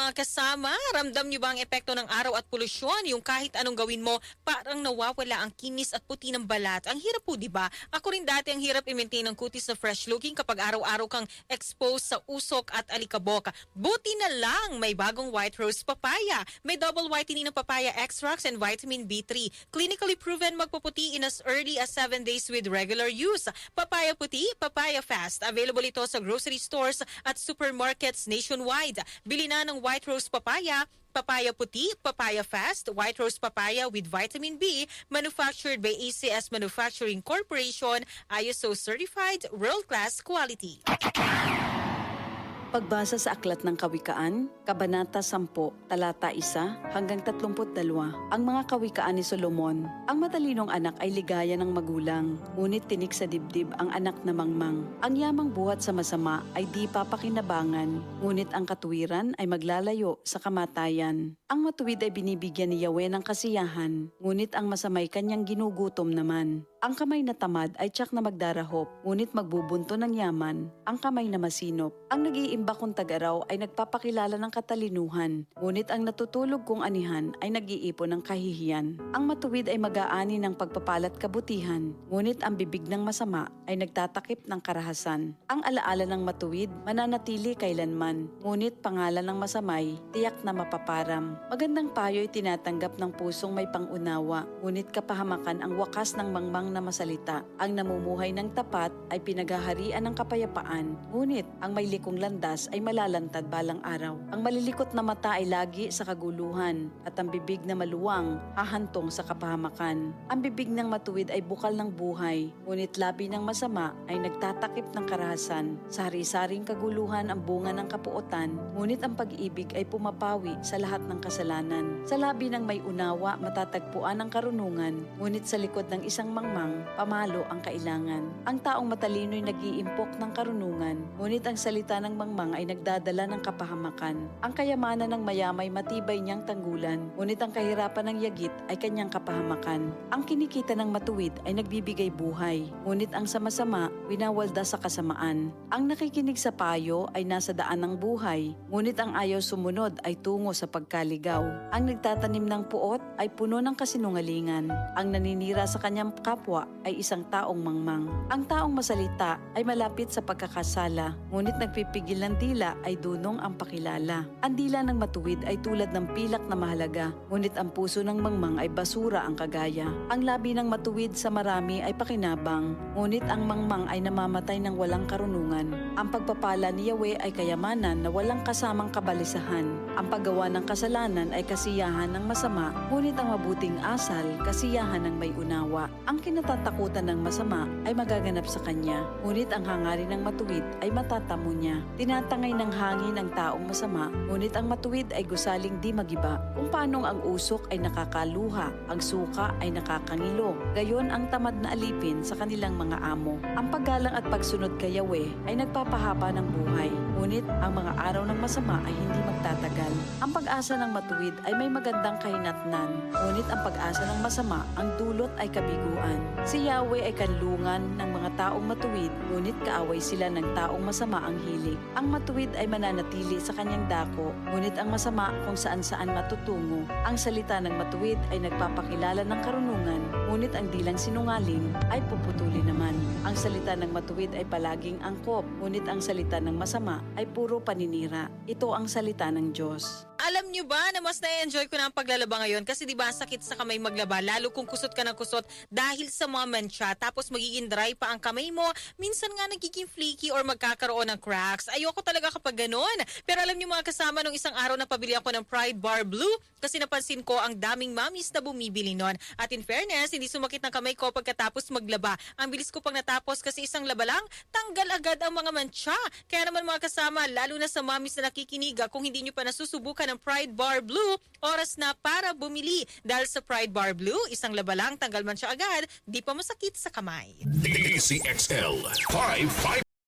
mga kasama, ramdam niyo ba ang epekto ng araw at polusyon? Yung kahit anong gawin mo, parang nawawala ang kinis at puti ng balat. Ang hirap po, di ba? Ako rin dati ang hirap i-maintain ng kutis na fresh looking kapag araw-araw kang exposed sa usok at alikabok. Buti na lang, may bagong White Rose Papaya. May double whitening ng papaya extracts and vitamin B3. Clinically proven magpuputi in as early as 7 days with regular use. Papaya puti, papaya fast. Available ito sa grocery stores at supermarkets nationwide. Bili na ng White Rose Papaya, papaya puti, papaya fast, White Rose Papaya with vitamin B, manufactured by ACS Manufacturing Corporation, ISO certified, world-class quality. Pagbasa sa Aklat ng Kawikaan, Kabanata 10, Talata 1 hanggang 32. Ang mga kawikaan ni Solomon. Ang matalinong anak ay ligaya ng magulang, ngunit tinik sa dibdib ang anak na mangmang. Ang yamang buhat sa masama ay di papakinabangan, ngunit ang katuwiran ay maglalayo sa kamatayan. Ang matuwid ay binibigyan ni Yahweh ng kasiyahan, ngunit ang masamay kanyang ginugutom naman. Ang kamay na tamad ay tiyak na magdarahop, ngunit magbubunto ng yaman ang kamay na masinop. Ang nag-iimba kong tag-araw ay nagpapakilala ng katalinuhan, ngunit ang natutulog kong anihan ay nag-iipon ng kahihiyan. Ang matuwid ay mag-aani ng pagpapalat kabutihan, ngunit ang bibig ng masama ay nagtatakip ng karahasan. Ang alaala ng matuwid mananatili kailanman, ngunit pangalan ng masamay tiyak na mapaparam. Magandang payo ay tinatanggap ng pusong may pangunawa, ngunit kapahamakan ang wakas ng mangmang na masalita. Ang namumuhay ng tapat ay pinaghaharian ng kapayapaan, ngunit ang may likong landas ay malalantad balang araw. Ang malilikot na mata ay lagi sa kaguluhan, at ang bibig na maluwang hahantong sa kapahamakan. Ang bibig ng matuwid ay bukal ng buhay, ngunit labi ng masama ay nagtatakip ng karahasan. Sa hari-saring kaguluhan ang bunga ng kapuotan, ngunit ang pag-ibig ay pumapawi sa lahat ng kasalanan. Sa labi ng may unawa matatagpuan ang karunungan, ngunit sa likod ng isang mangmang pamalo ang kailangan. Ang taong matalino'y nag-iimpok ng karunungan, ngunit ang salita ng mangmang ay nagdadala ng kapahamakan. Ang kayamanan ng mayamay matibay niyang tanggulan, ngunit ang kahirapan ng yagit ay kanyang kapahamakan. Ang kinikita ng matuwid ay nagbibigay buhay, ngunit ang sama-sama winawalda sa kasamaan. Ang nakikinig sa payo ay nasa daan ng buhay, ngunit ang ayaw sumunod ay tungo sa pagkaligaw. Ang nagtatanim ng puot ay puno ng kasinungalingan. Ang naninira sa kanyang kapwa ay isang taong mangmang. Ang taong masalita ay malapit sa pagkakasala, ngunit nagpipigil ng dila ay dunong ang pakilala. Ang dila ng matuwid ay tulad ng pilak na mahalaga, ngunit ang puso ng mangmang ay basura ang kagaya. Ang labi ng matuwid sa marami ay pakinabang, ngunit ang mangmang ay namamatay ng walang karunungan. Ang pagpapala ni Yahweh ay kayamanan na walang kasamang kabalisahan. Ang paggawa ng kasalanan ay kasiyahan ng masama, ngunit ang mabuting asal, kasiyahan ng may unawa. Ang kinatatakutan ng masama ay magaganap sa kanya, ngunit ang hangarin ng matuwid ay matatamo niya. Tinatangay ng hangin ang taong masama, ngunit ang matuwid ay gusaling di magiba. Kung paanong ang usok ay nakakaluha, ang suka ay nakakangilo, gayon ang tamad na alipin sa kanilang mga amo. Ang paggalang at pagsunod kay Yahweh ay nagpapahaba ng buhay, ngunit ang mga araw ng masama ay hindi magtatagal. Ang pag-asa ng matuwid ay may magandang kahinatnan, ngunit ang pag-asa ng masama ang dulot ay kabiguan. Si Yahweh ay kanlungan ng mga taong matuwid, ngunit kaaway sila ng taong masama ang hilig. Ang matuwid ay mananatili sa kanyang dako, ngunit ang masama kung saan-saan matutungo. Ang salita ng matuwid ay nagpapakilala ng karunungan, ngunit ang dilang sinungaling ay puputuli naman. Ang salita ng matuwid ay palaging angkop, ngunit ang salita ng masama ay puro paninira. Ito ang salita ng Diyos. Alam nyo ba na mas na-enjoy ko na ang paglalaba ngayon kasi di ba sakit sa kamay maglaba lalo kung kusot ka ng kusot dahil sa mga mancha tapos magiging dry pa ang kamay mo, minsan nga nagiging flaky or magkakaroon ng cracks. Ayoko talaga kapag ganun. Pero alam nyo mga kasama, nung isang araw na pabili ako ng Pride Bar Blue kasi napansin ko ang daming mamis na bumibili nun. At in fairness, hindi sumakit ng kamay ko pagkatapos maglaba. Ang bilis ko pang natapos kasi isang laba lang, tanggal agad ang mga mancha. Kaya naman mga kasama, lalo na sa mamis na nakikiniga, kung hindi nyo pa nasusubukan ng Pride Bar Blue, oras na para bumili. Dahil sa Pride Bar Blue, isang laba lang, tanggal man siya agad, di pa masakit sa kamay. DCXL 55